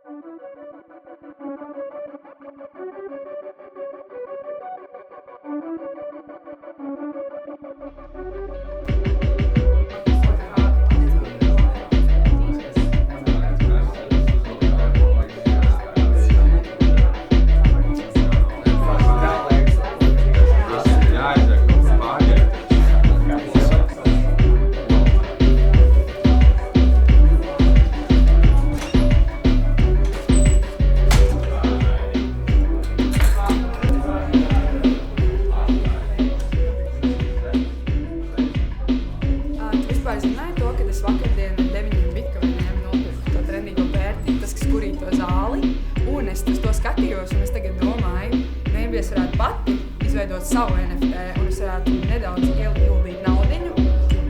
Tu vispār zināji to, kad es vakardien 9 bitkoiniem nopirku to trendīgo pērti, tas, kas kurīja to zāli, un es uz to skatījos, un es tagad domāju, maybe es varētu pati izveidot savu NFT, un es varētu nedaudz ieguldīt naudiņu,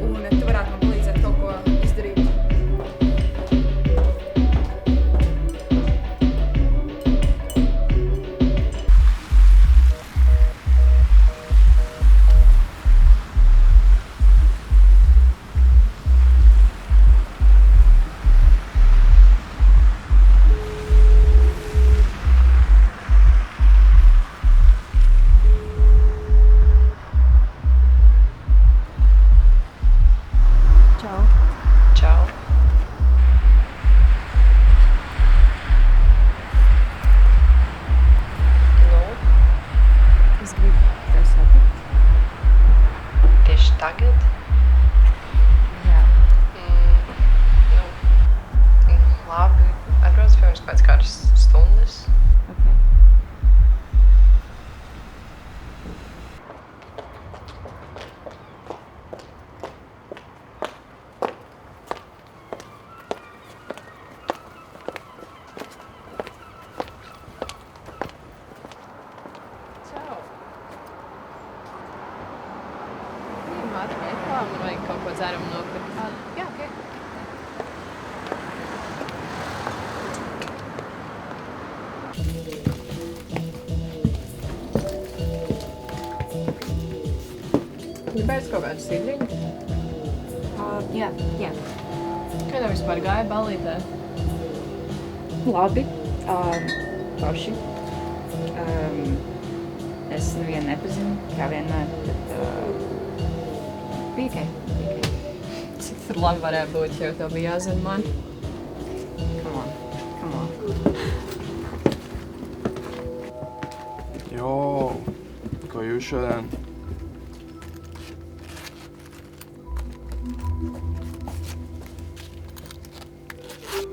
un tu varētu man palīdzēt kaut ko izdarīt. Čau. Čau. Nu, Es gribu tev satikt. tieši tagad? Jā. Labi. Atbrauc pie mums pēc kādas stundas. Okay. Čau. Māte veikalā, man vajag kaut ko dzērumu nopirkt. Jā, ok. Gribēs kaut kādu sidriņu? Jā. Kā tev vispār gāja ballītē? Labi. Paši. Es nevienu nepazinu, kā vienmēr, bet bija ok. Cik tur labi varēja būt, jo tev bija jāzina man? Come on. Jo, ko jūs šodien?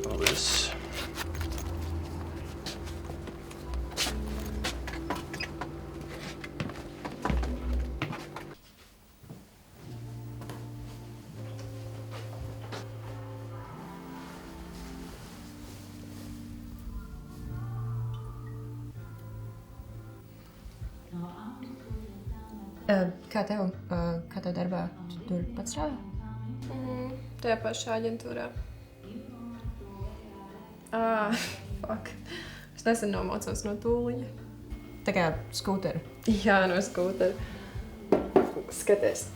Paldies. Kā tev darbā? Tu tur pats strādā? Tajā pašā aģentūrā. Fuck. Es nesen nomocos no tūliņa. Tā kā skūteru. Jā, no skūtera. Skaties.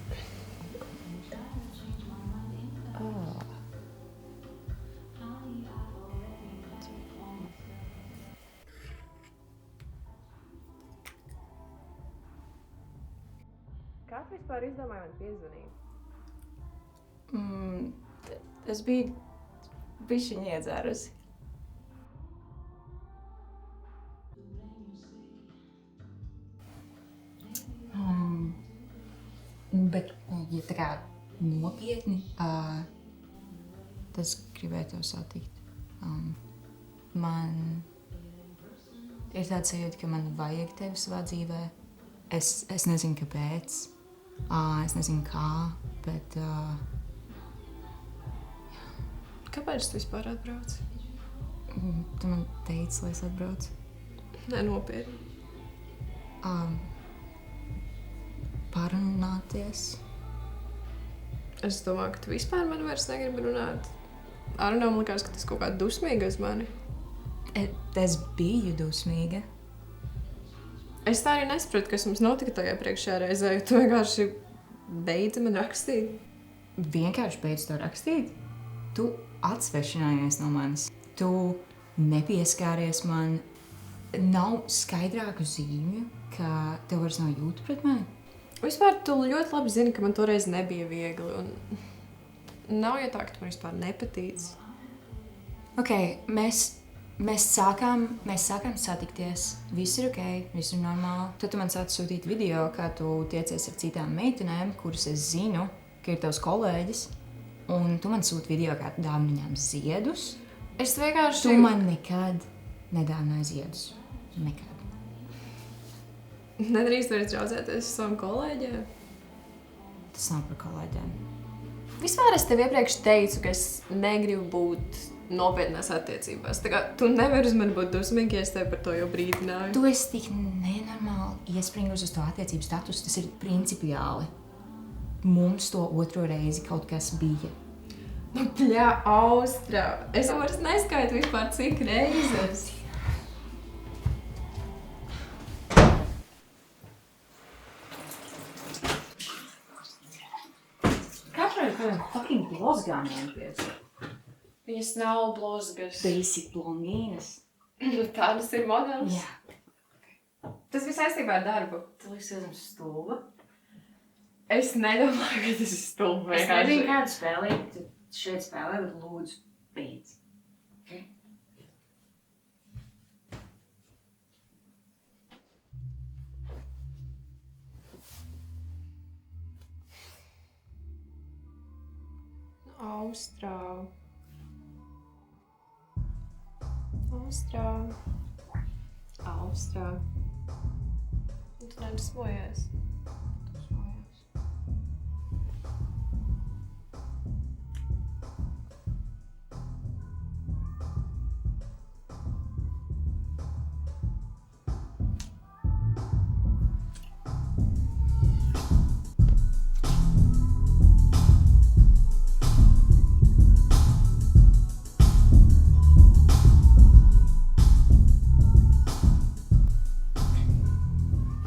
Kā tu vispār izdomāji man piezvanīt? Es biju bišķiņ iedzērusi. Bet, ja tā kā nopietni, tas gribēju tev satikt. Man ir tāds sajūta, ka man vajag tevi savā dzīvē. Es nezinu, kāpēc, es nezinu kā, bet... Kāpēc tu vispār atbrauc? Tu man teici, lai es atbraucu. Nē, nopietni. Parunāties. Es domāju, ka tu vispār man vairs negribi runāt. Arunā man likās, ka tas kaut kā dusmīga uz mani. Es biju dusmīga. Es tā arī nesapratu, kas mums notika tajā priekšējā reizē, jo tu vienkārši beidzi man rakstīt. Vienkārši beidz to rakstīt? Tu atsvešinājies no manis. Tu nepieskāries man. Nav skaidrāku zīmju, ka tev vairs nav jūtu pret mani. Vispār tu ļoti labi zini, ka man toreiz nebija viegli. Un nav jau tā, ka tu man vispār nepatīc. Ok, mēs sākām satikties. Viss ir ok, viss ir normāli. Tad tu man sāci sūtīt video, kā tu tiecies ar citām meitenēm, kuras es zinu, ka ir tavs kolēģis. Un tu man sūti video, kā tu dāvini viņām ziedus. Es vienkārši... Tu man nekad nedāvināji ziedus. Nekad. Nedrīkst vairs draudzēties ar savam kolēģiem. Tas nav par kolēģiem. Vispār es tev iepriekš teicu, ka es negribu būt nopietnās attiecībās. Tā kā tu nevari uz mani būt dusmīgi, ja es tev par to jau brīdināju. Tu esi tik nenormāli iespringus uz to attiecību status. Tas ir principiāli. Mums to otro reizi kaut kas bija. Nu, pļā, Austra! Es vairs neskaitu vispār cik reizes. Katrai ir kādiem fucking blozgām jāpies. Viņas nav blozgas. Basic blondīnas. Tādas ir modelis. Jā. Tas viss saistībā ar darbu. Tu liekas, esmu stulba. Es nedomāju, ka tas ir stulbi. Es nezinu, kādu spēlēt. Tu šeit spēlē, bet lūdzu, beidz. Okay? Austrā. Tu nedusmojies.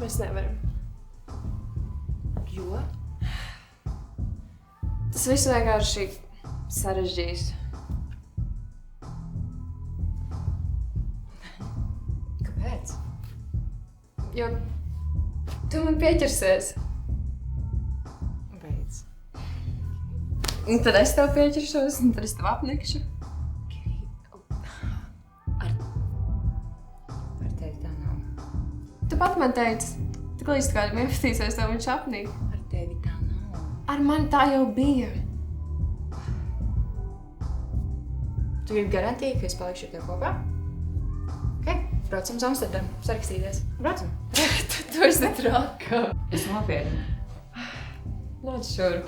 Mēs nevaram. Jo? Tas viss vienkārši sarežģīs. Kāpēc? Jo tu man pieķersies. Beidz. Un tad es tev pieķeršos, un tad es tev apnikšu. Ar tevi tā nav. Tu pat man teici, tik līdz kādam iepazīsies, tev viņš apnīk. Ar tevi tā nav. Ar mani tā jau bija. Tu gribi garantiju, ka es palikšu ar tevi kopā? Ok, braucam uz Amsterdamu, sarakstīties. Braucam. Tu esi traka. Es nopietni. Nāc šurp.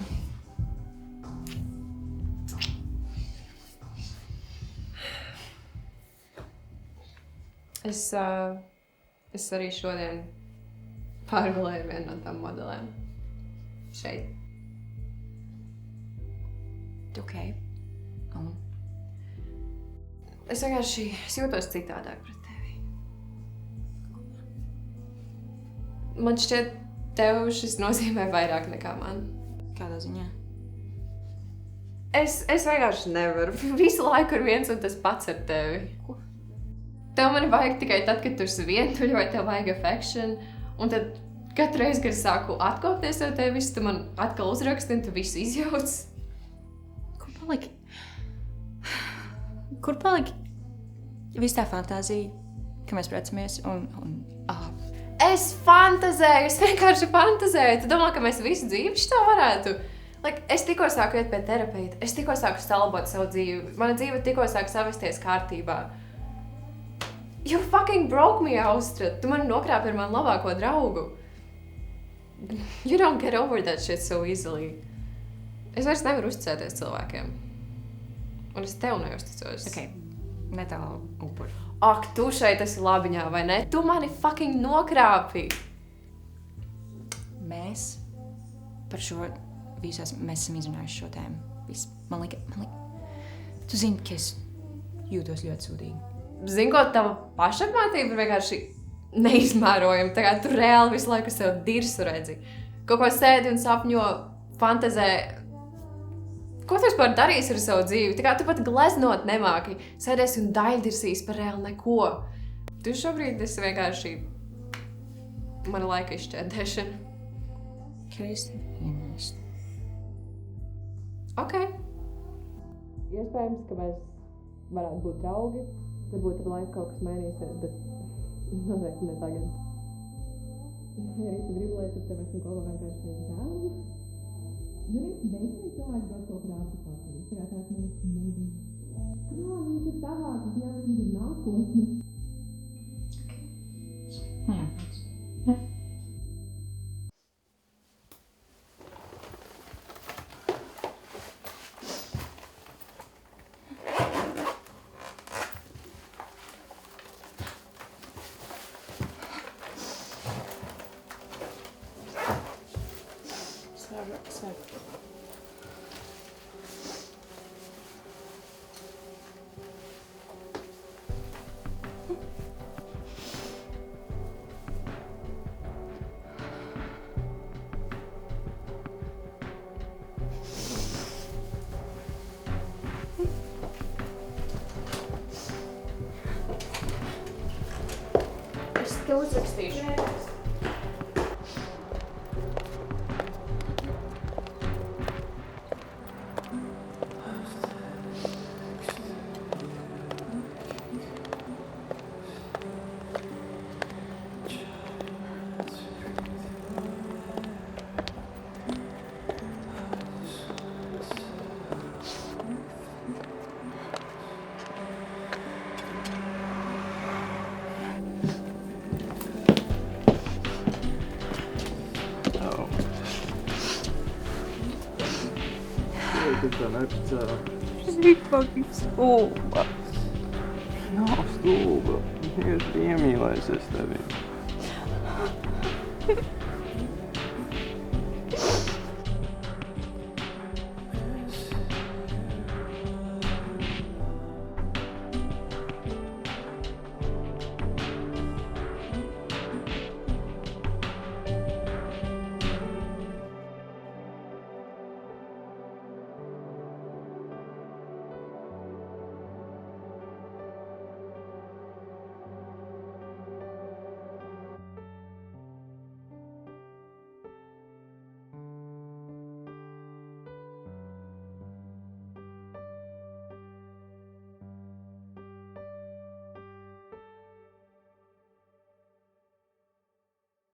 Es arī šodien pārgulēju vienu no tām modelēm. Šeit. Ok. Un? Es vienkārši jūtos citādāk pret tevi. Man šķiet, tev šis nozīmē vairāk nekā man. Kādā ziņā? Es vienkārši nevaru. Visu laiku ir viens un tas pats ar tevi. Ko? Tev mani vajag tikai tad, kad tu esi vientuļa vai tev vajag affection. Un tad katru reizi, kad es sāku atkopties no tevis, tu man atkal uzraksti un tu visu izjauc. Kur paliki? Kur paliki? Viss tā fantāzija, ka mēs precamies un Es fantazēju, es vienkārši fantazēju. Tu domā, ka mēs visu dzīvi šitā varētu? Es tikko sāku iet pie terapeita, es tikko sāku salabot savu dzīvi. Mana dzīve tikko sāku savesties kārtībā. You fucking broke me, Austra. Tu mani nokrāpi ar manu labāko draugu. You don't get over that shit so easily. Es vairs nevaru uzticēties cilvēkiem. Un es tev neuzticos. ok, netālu upuri. Ak, tu šeit esi labiņā, vai ne? Tu mani fucking nokrāpi. Mēs par šo visu mēs esam izrunājuši šo tēmu. Viss. Man lika. Tu zini, ka es jūtos ļoti sūdīgi. Zini, ko tava pašapmātība ir vienkārši neizmērojama. Tā kā tu reāli visu laiku sev dirsu redzi. Kaut ko sēdi un sapņo, fantazē. Ko tu vispār darīsi ar savu dzīvi? Tā kā tu pat gleznot nemāki. Sēdēsi un daļdirsīs par reāli neko. Tu šobrīd esi vienkārši mana laika izšķēdēšana. Kristi, ienīstu. Ok. Iespējams, ka mēs varētu būt draugi. Varbūt ar laiku kaut kas mainīsies, bet noteikti ne tagad. Ja arī tu gribi, lai tu tev esmu kaut kā vienkārši žēl. Zini, veiksmīgi cilvēki brauc kaut kādā apstākļā. Tā kā tās manas modelis. Kā, viņas ir savākas, jā, viņas ir nākotne. Jā. Es tev uzrakstīšu. Tu tā nepacēla. Es biju fucking stulba. Nav stulba. Viņš iemīlēsies tevi.